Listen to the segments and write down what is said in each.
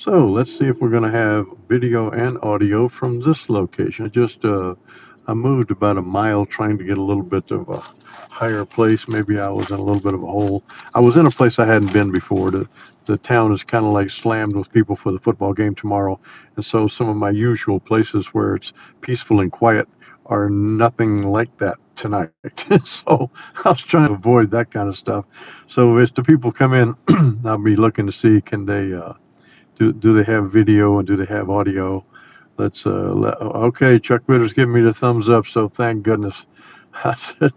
So let's see if we're going to have video and audio from this location. I moved about a mile trying to get a little bit of a higher place. Maybe I was in a little bit of a hole. I was in a place I hadn't been before. The town is kind of like slammed with people for the football game tomorrow. And so some of my usual places where it's peaceful and quiet are nothing like that tonight. So I was trying to avoid that kind of stuff. So as the people come in, I'll be looking to see can they do they have video and do they have audio? Okay, Chuck Ritter's giving me the thumbs up, so thank goodness. I said,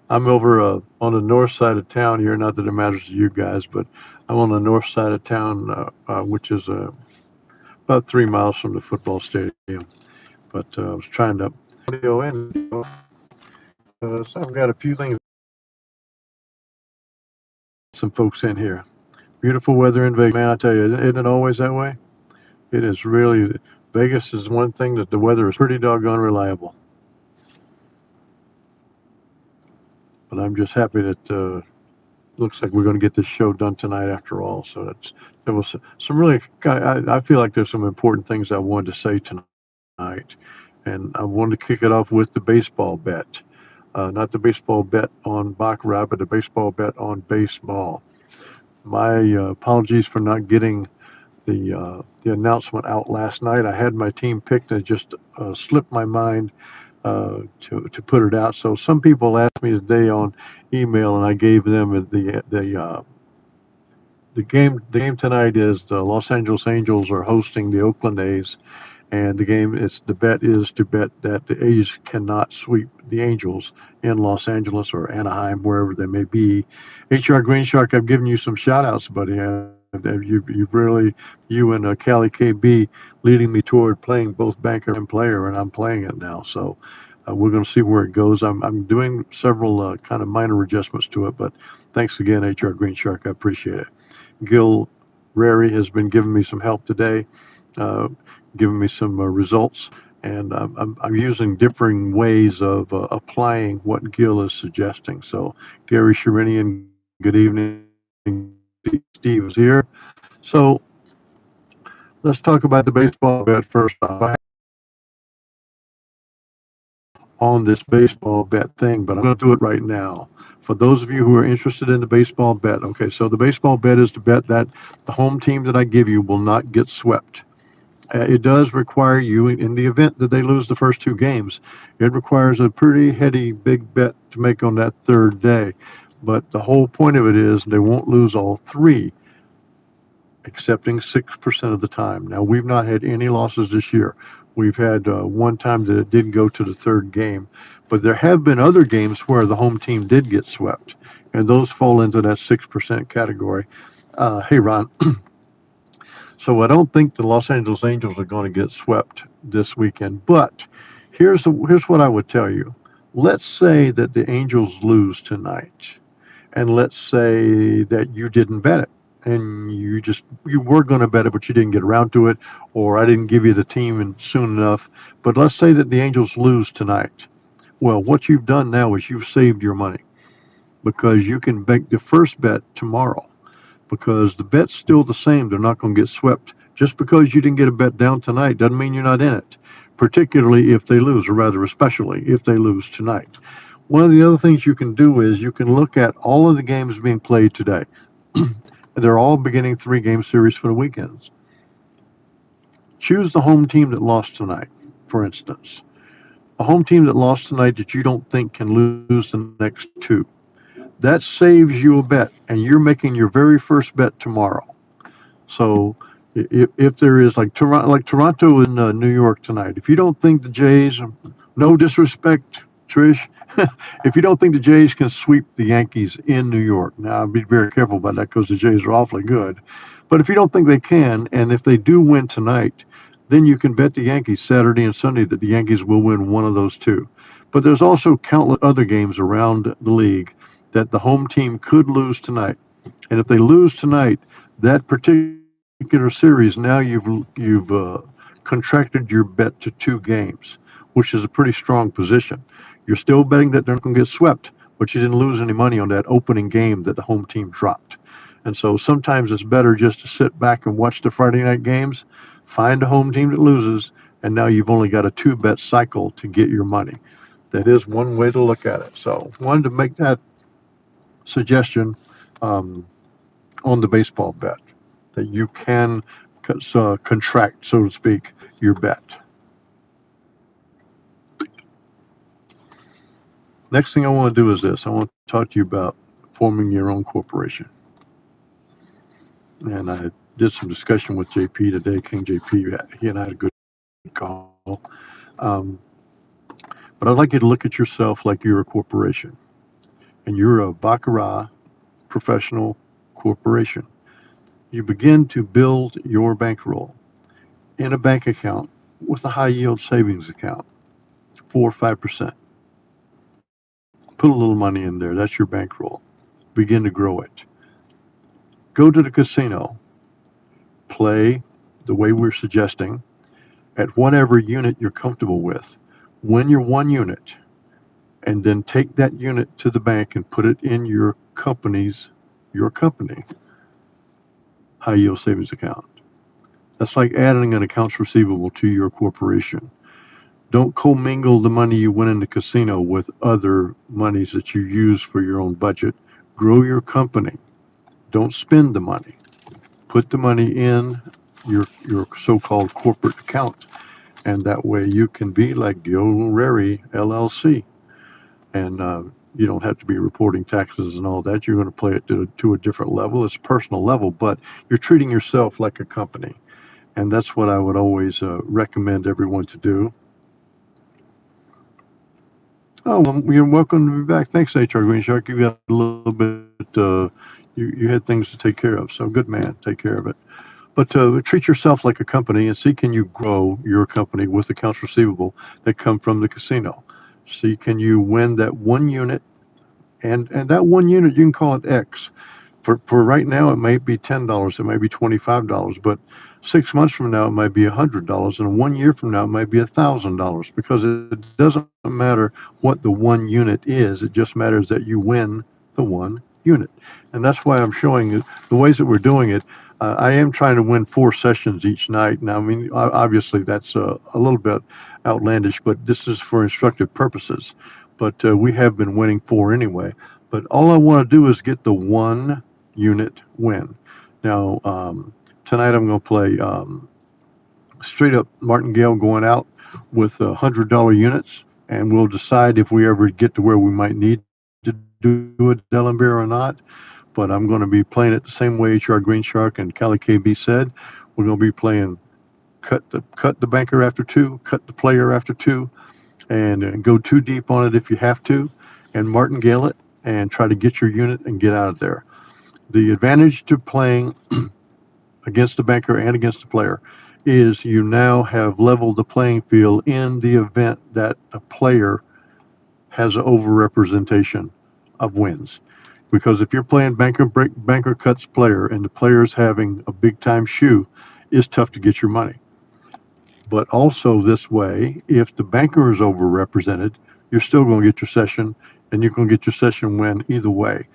I'm over on the north side of town here. Not that it matters to you guys, but I'm on the north side of town, which is about 3 miles from the football stadium. But I was trying to audio and video. So I've got a few things. Some folks in here. Beautiful weather in Vegas, man. I tell you, isn't it always that way? It is really. Vegas is one thing that the weather is pretty doggone reliable. But I'm just happy that looks like we're going to get this show done tonight after all. So there was some really. I feel like there's some important things I wanted to say tonight, and I wanted to kick it off with the baseball bet. Not the baseball bet on baccarat, but the baseball bet on baseball. My apologies for not getting the announcement out last night. I had my team picked and it just slipped my mind to put it out. So some people asked me today on email, and I gave them the game. The game tonight is the Los Angeles Angels are hosting the Oakland A's, and the bet is to bet that the A's cannot sweep the Angels in Los Angeles or Anaheim, wherever they may be. HR Green Shark, I've given you some shout outs, buddy. You and Cali KB leading me toward playing both banker and player, and I'm playing it now. So we're going to see where it goes. I'm doing several kind of minor adjustments to it, but thanks again, HR Green Shark. I appreciate it. Gil Rary has been giving me some help today, uh, giving me some results, and I'm using differing ways of applying what Gil is suggesting. So, Gary Sherinian, good evening. Steve is here. So, let's talk about the baseball bet first off. I on this baseball bet thing, but I'm going to do it right now. For those of you who are interested in the baseball bet, okay, so the baseball bet is to bet that the home team that I give you will not get swept. It does require you, in the event that they lose the first two games, it requires a pretty heady big bet to make on that third day. But the whole point of it is they won't lose all three, accepting 6% of the time. Now, we've not had any losses this year. We've had one time that it did go to the third game, but there have been other games where the home team did get swept, and those fall into that 6% category. Hey, Ron. So I don't think the Los Angeles Angels are going to get swept this weekend, but here's what I would tell you. Let's say that the Angels lose tonight, and let's say that you didn't bet it and you were going to bet it but you didn't get around to it, or I didn't give you the team soon enough. But let's say that the Angels lose tonight. Well, what you've done now is you've saved your money, because you can make the first bet tomorrow, because the bet's still the same. They're not going to get swept. Just because you didn't get a bet down tonight doesn't mean you're not in it, particularly if they lose, or rather especially if they lose tonight. One of the other things you can do is you can look at all of the games being played today. They're all beginning three-game series for the weekends. Choose the home team that lost tonight, for instance. A home team that lost tonight that you don't think can lose the next two. That saves you a bet, and you're making your very first bet tomorrow. So if there is like Toronto and New York tonight, if you don't think the Jays, no disrespect, Trish, if you don't think the Jays can sweep the Yankees in New York, now I'd be very careful about that because the Jays are awfully good. But if you don't think they can, and if they do win tonight, then you can bet the Yankees Saturday and Sunday that the Yankees will win one of those two. But there's also countless other games around the league that the home team could lose tonight. And if they lose tonight, that particular series, now you've contracted your bet to two games, which is a pretty strong position. You're still betting that they're not going to get swept, but you didn't lose any money on that opening game that the home team dropped. And so sometimes it's better just to sit back and watch the Friday night games, find a home team that loses, and now you've only got a two bet cycle to get your money. That is one way to look at it. So wanted to make that suggestion um, on the baseball bet that you can contract, so to speak, your bet. Next thing I want to do is this. I want to talk to you about forming your own corporation. And I did some discussion with JP today, King JP. He and I had a good call. Um, but I'd like you to look at yourself like you're a corporation, and you're a Baccarat professional corporation. You begin to build your bankroll in a bank account with a high yield savings account, 4 or 5%. Put a little money in there. That's your bankroll. Begin to grow it. Go to the casino. Play the way we're suggesting at whatever unit you're comfortable with. Win your one unit, and then take that unit to the bank and put it in your company high yield savings account. That's like adding an accounts receivable to your corporation. Don't commingle the money you win in the casino with other monies that you use for your own budget. Grow your company. Don't spend the money. Put the money in your so-called corporate account, and that way you can be like Gil Rary LLC, and you don't have to be reporting taxes and all that. You're going to play it to a different level. It's a personal level, but you're treating yourself like a company, and that's what I would always recommend everyone to do. Oh, well, you're welcome to be back. Thanks, HR Green Shark. You got a little bit, you had things to take care of. So good man, take care of it. But treat yourself like a company and see can you grow your company with accounts receivable that come from the casino. See can you win that one unit, and that one unit you can call it X. For right now it may be $10, it may be $25, but 6 months from now it might be $100, and 1 year from now it might be $1,000, because it doesn't matter what the one unit is. It just matters that you win the one unit, and that's why I'm showing you the ways that we're doing it. I am trying to win 4 sessions each night. Now, I mean, obviously that's a little bit outlandish, but this is for instructive purposes. But we have been winning 4 anyway. But all I want to do is get the one unit win. Now, tonight I'm going to play straight up Martingale going out with $100 units, and we'll decide if we ever get to where we might need to do a Dellenbeer or not. But I'm going to be playing it the same way HR Green Shark and Cali KB said. We're going to be playing cut the banker after 2, cut the player after 2, and go too deep on it if you have to, and martingale it and try to get your unit and get out of there. The advantage to playing against the banker and against the player is you now have leveled the playing field in the event that a player has an overrepresentation of wins. Because if you're playing banker cuts player and the player's having a big time shoe, it's tough to get your money. But also this way, if the banker is overrepresented, you're still going to get your session, and you're going to get your session win either way.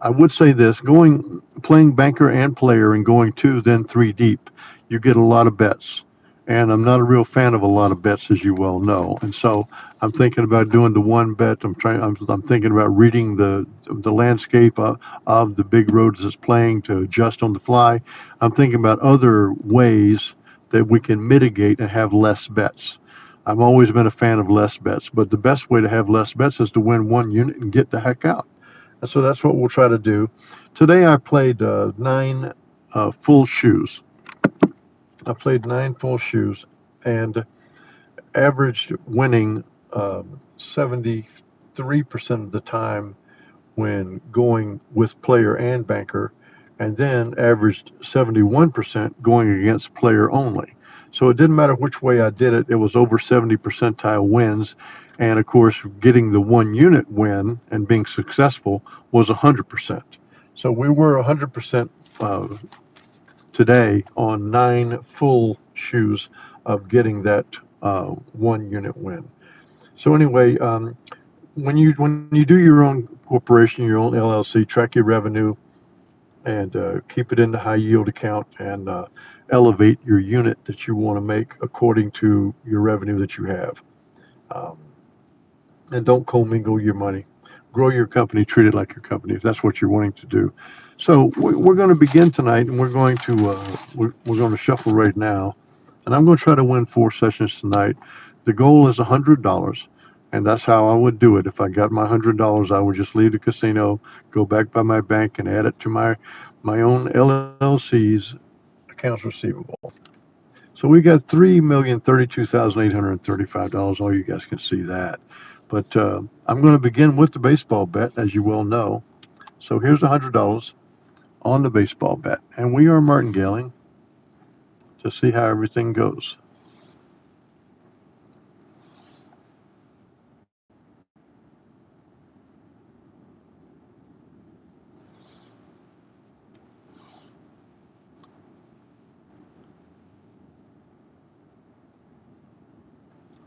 I would say this: playing banker and player and going 2, then 3 deep, you get a lot of bets. And I'm not a real fan of a lot of bets, as you well know. And so I'm thinking about doing the one bet. I'm thinking about reading the landscape of the big roads it's playing to adjust on the fly. I'm thinking about other ways that we can mitigate and have less bets. I've always been a fan of less bets, but the best way to have less bets is to win one unit and get the heck out. And so that's what we'll try to do. Today I played 9 full shoes. I played 9 full shoes and averaged winning 73% of the time when going with player and banker, and then averaged 71% going against player only. So it didn't matter which way I did it, it was over 70 percentile wins. And of course, getting the one unit win and being successful was 100%. So we were 100% today on 9 full shoes of getting that one unit win. So anyway, when you do your own corporation, your own LLC, track your revenue, and keep it in the high yield account, and elevate your unit that you want to make according to your revenue that you have. Um, and don't commingle your money. Grow your company, treat it like your company if that's what you're wanting to do. So we're going to begin tonight, and we're going to shuffle right now, and I'm going to try to win 4 sessions tonight. The goal is $100, and that's how I would do it. If I got my $100, I would just leave the casino, go back by my bank, and add it to my own LLC's accounts receivable. So we got $3,032,835. All you guys can see that. But I'm going to begin with the baseball bet, as you well know. So here's $100 on the baseball bet, and we are martingaling to see how everything goes.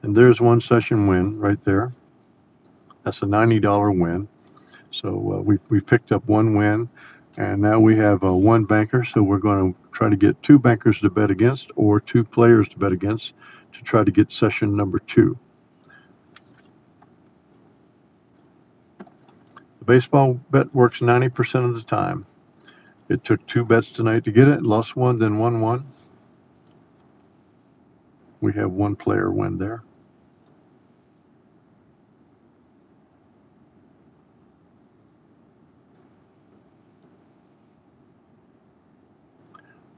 And there's one session win right there. That's a $90 win. So we've picked up one win, and now we have one banker. So we're going to try to get two bankers to bet against, or two players to bet against, to try to get session number 2. The baseball bet works 90% of the time. It took 2 bets tonight to get it. Lost one, then won one. We have one player win there.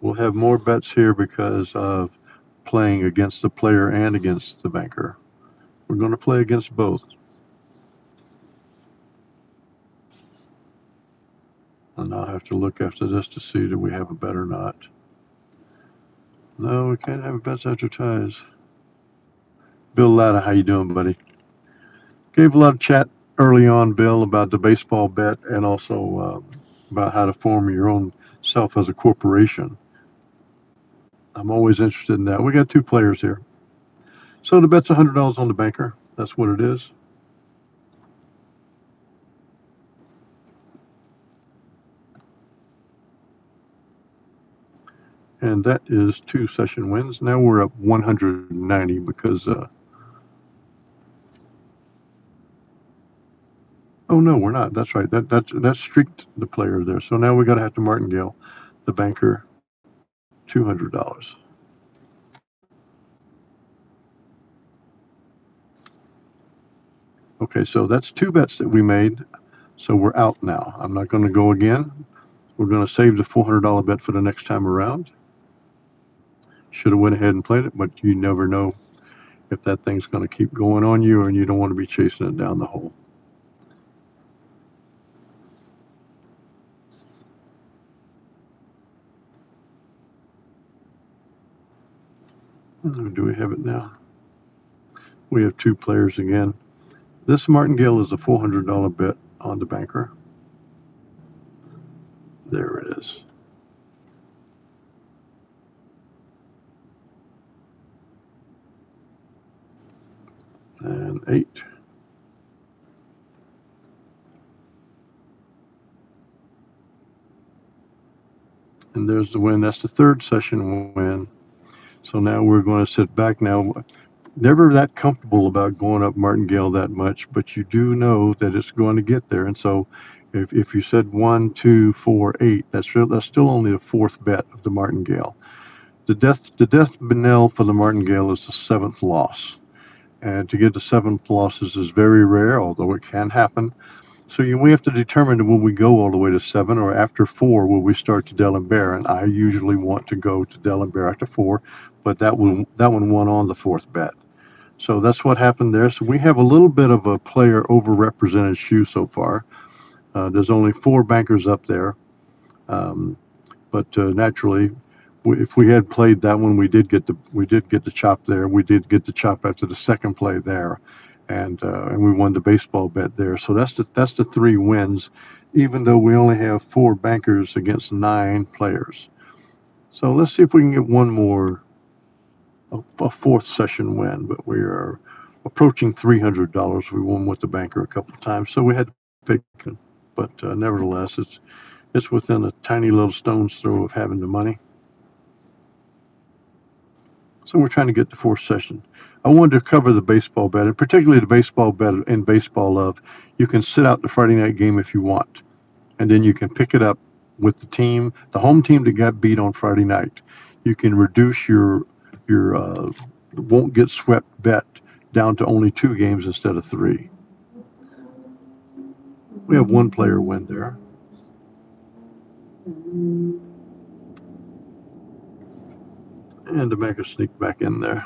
We'll have more bets here because of playing against the player and against the banker. We're going to play against both. And I'll have to look after this to see do we have a bet or not. No, we can't have bets after ties. Bill Latta, how you doing, buddy? Gave a lot of chat early on, Bill, about the baseball bet, and also about how to form your own self as a corporation. I'm always interested in that. We got 2 players here. So the bet's $100 on the banker. That's what it is. And that is 2 session wins. Now we're up 190 because oh no, we're not. That's right. That's streaked the player there. So now we got to have to martingale the banker $200. Okay, so that's 2 bets that we made. So we're out now. I'm not going to go again. We're going to save the $400 bet for the next time around. Should have went ahead and played it, but you never know if that thing's going to keep going on you, and you don't want to be chasing it down the hole. Do we have it now? We have 2 players again. This martingale is a $400 bet on the banker. There it is. And 8. And there's the win. That's the 3rd session win. So now we're going to sit back now. Never that comfortable about going up martingale that much, but you do know that it's going to get there. And so if you said 1, 2, 4, 8, that's still only the 4th bet of the martingale. The death knell for the martingale is the 7th loss. And to get the 7th losses is very rare, although it can happen. So we have to determine, will we go all the way to 7, or after 4 will we start to D'Alembert? And I usually want to go to D'Alembert after 4, but that one won on the 4th bet. So that's what happened there. So we have a little bit of a player overrepresented shoe so far. There's only 4 bankers up there, but naturally, if we had played that one, we did get the chop there. We did get the chop after the 2nd play there, and we won the baseball bet there. So that's the 3 wins, even though we only have 4 bankers against 9 players. So let's see if we can get one more, a 4th session win. But we are approaching $300. We won with the banker a couple of times, so we had to pick. But nevertheless, It's within a tiny little stone's throw of having the money. So we're trying to get to fourth session. I wanted to cover the baseball bet, and particularly the baseball bet in Baseball Love. You can sit out the Friday night game if you want, and then you can pick it up with the home team that got beat on Friday night. You can reduce your won't get swept bet down to only 2 games instead of 3. We have one player win there. And the banker sneaked back in there.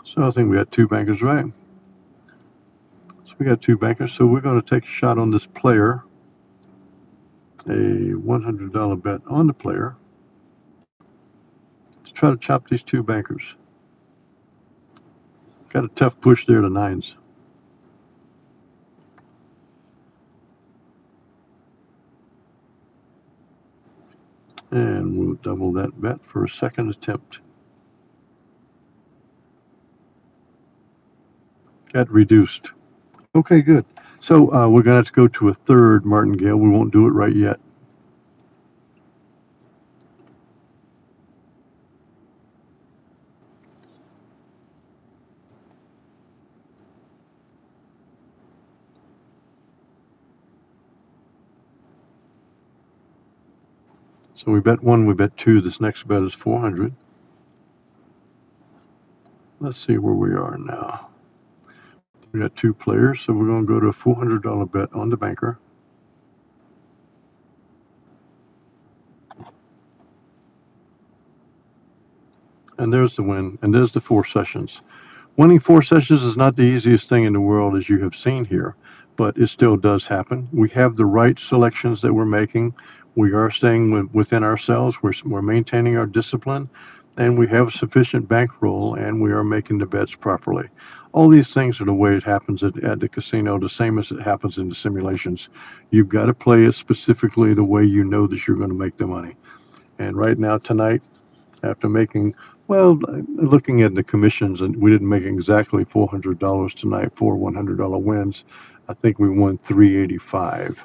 So I think we got 2 bankers right. So we got 2 bankers. So we're going to take a shot on this player. A $100 bet on the player to try to chop these 2 bankers. Got a tough push there to 9s. And we'll double that bet for a second attempt. Got reduced. Okay, good. So we're going to have to go to a third martingale. We won't do it right yet. So we bet 1, we bet 2. This next bet is 400. Let's see where we are now. We got 2 players, so we're going to go to a $400 bet on the banker. And there's the win, and there's the 4 sessions. Winning 4 sessions is not the easiest thing in the world, as you have seen here, but it still does happen. We have the right selections that we're making. We are staying within ourselves. We're maintaining our discipline, and we have sufficient bankroll, and we are making the bets properly. All these things are the way it happens at the casino, the same as it happens in the simulations. You've got to play it specifically the way you know that you're going to make the money. And right now, tonight, after making, well, looking at the commissions, and we didn't make exactly $400 tonight, 4 $100 wins. I think we won $385,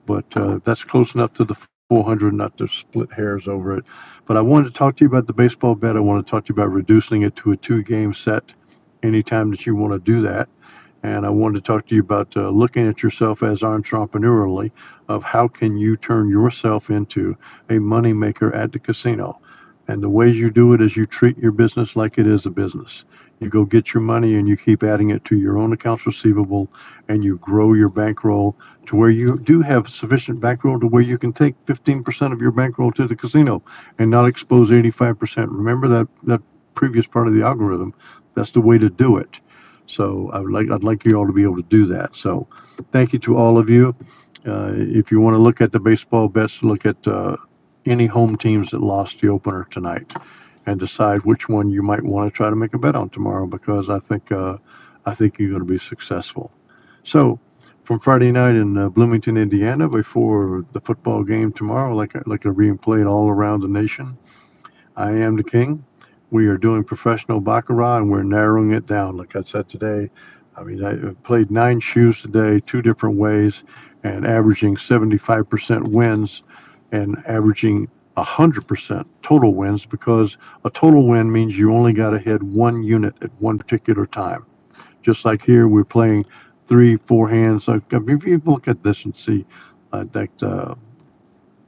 but that's close enough to the 400 not to split hairs over it. But I wanted to talk to you about the baseball bet. I want to talk to you about reducing it to a 2-game set anytime that you want to do that. And I wanted to talk to you about looking at yourself as entrepreneurially of how can you turn yourself into a moneymaker at the casino. And the ways you do it is you treat your business like it is a business. You go get your money and you keep adding it to your own accounts receivable, and you grow your bankroll to where you do have sufficient bankroll to where you can take 15% of your bankroll to the casino and not expose 85%. Remember that previous part of the algorithm. That's the way to do it. So I'd like you all to be able to do that. So thank you to all of you. If you want to look at the baseball bets, look at any home teams that lost the opener tonight, and decide which one you might want to try to make a bet on tomorrow, because I think you're going to be successful. So from Friday night in Bloomington, Indiana, before the football game tomorrow, like are being played all around the nation, I am the king. We are doing professional baccarat, and we're narrowing it down. Like I said today, I mean, I played 9 shoes today, 2 different ways, and averaging 75% wins and averaging 100% total wins, because a total win means you only got to hit 1 unit at one particular time. Just like here, we're playing 3, 4 hands. I mean, if you look at this and see that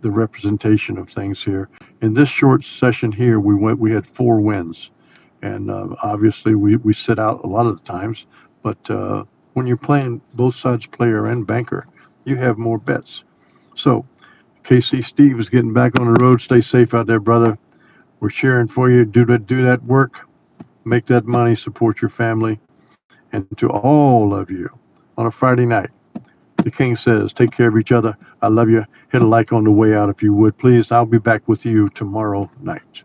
the representation of things here. In this short session here, we had 4 wins, and obviously we sit out a lot of the times. But when you're playing both sides, player and banker, you have more bets. So KC Steve is getting back on the road. Stay safe out there, brother. We're cheering for you. Do that work, make that money, support your family, and to all of you on a Friday night, the King says, take care of each other. I love you. Hit a like on the way out if you would, please. I'll be back with you tomorrow night.